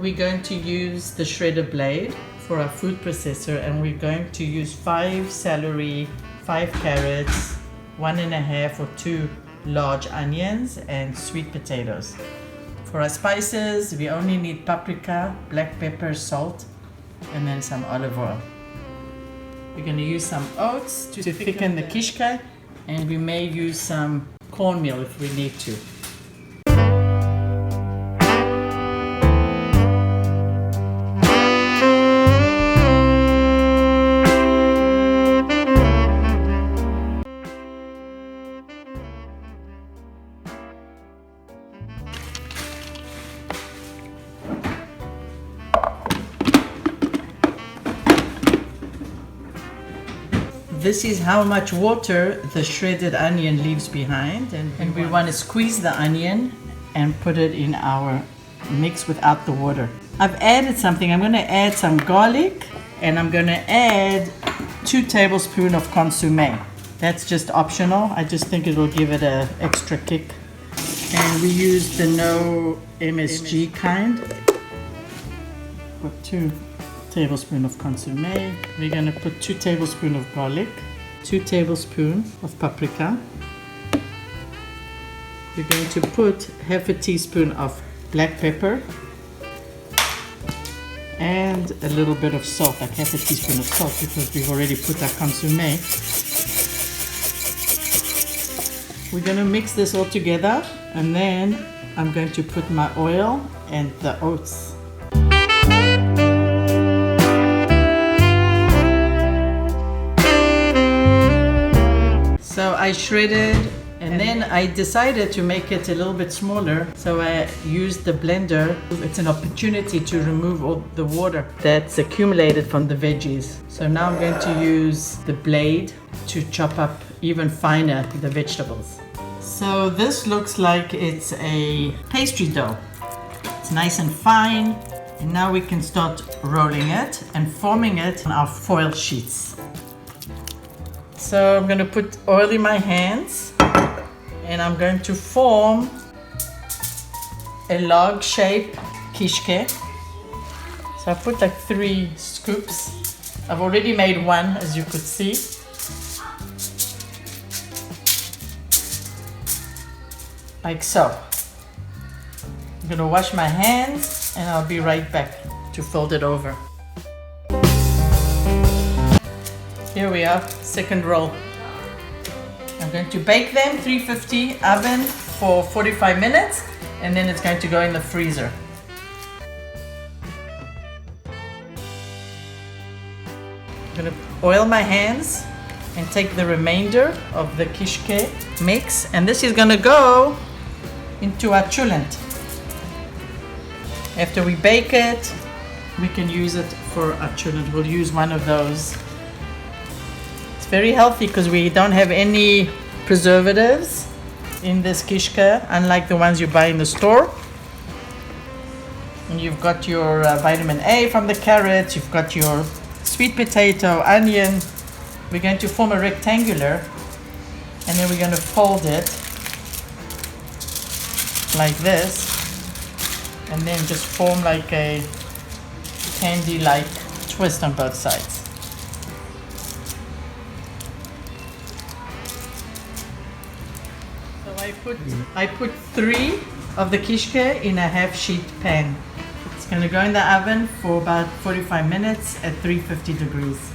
we're going to use the shredder blade for our food processor, and we're going to use 5 celery, 5 carrots, 1.5 or 2 large onions, and sweet potatoes. For our spices, we only need paprika, black pepper, salt, and then some olive oil. We're going to use some oats to thicken the kishke, and we may use some cornmeal if we need to. This is how much water the shredded onion leaves behind, and we want to squeeze the onion and put it in our mix without the water. I've added something. I'm going to add some garlic, and I'm going to add 2 tablespoons of consommé. That's just optional. I just think it will give it an extra kick. And we use the no MSG kind. Put 2 tablespoons of consommé. We're going to put 2 tablespoons of garlic, 2 tablespoons of paprika. We're going to put half a teaspoon of black pepper and a little bit of salt, like half a teaspoon of salt, because we've already put our consommé. We're going to mix this all together, and then I'm going to put my oil and the oats. So I shredded, and then I decided to make it a little bit smaller. So I used the blender. It's an opportunity to remove all the water that's accumulated from the veggies. So now I'm going to use the blade to chop up even finer the vegetables. So this looks like it's a pastry dough. It's nice and fine. And now we can start rolling it and forming it on our foil sheets. So I'm going to put oil in my hands, and I'm going to form a log shape kishke. So I put like 3 scoops. I've already made one, as you could see. Like so. I'm going to wash my hands, and I'll be right back to fold it over. Here we are, second roll. I'm going to bake them 350 oven for 45 minutes, and then it's going to go in the freezer. I'm going to oil my hands and take the remainder of the kishke mix, and this is going to go into our chulent. After we bake it, we can use it for our chulent. We'll use one of those. Very healthy because we don't have any preservatives in this kishke, unlike the ones you buy in the store. And you've got your vitamin A from the carrots, you've got your sweet potato, onion. We're going to form a rectangular, and then we're going to fold it like this, and then just form like a candy-like twist on both sides. I put 3 of the kishke in a half-sheet pan. It's going to go in the oven for about 45 minutes at 350 degrees.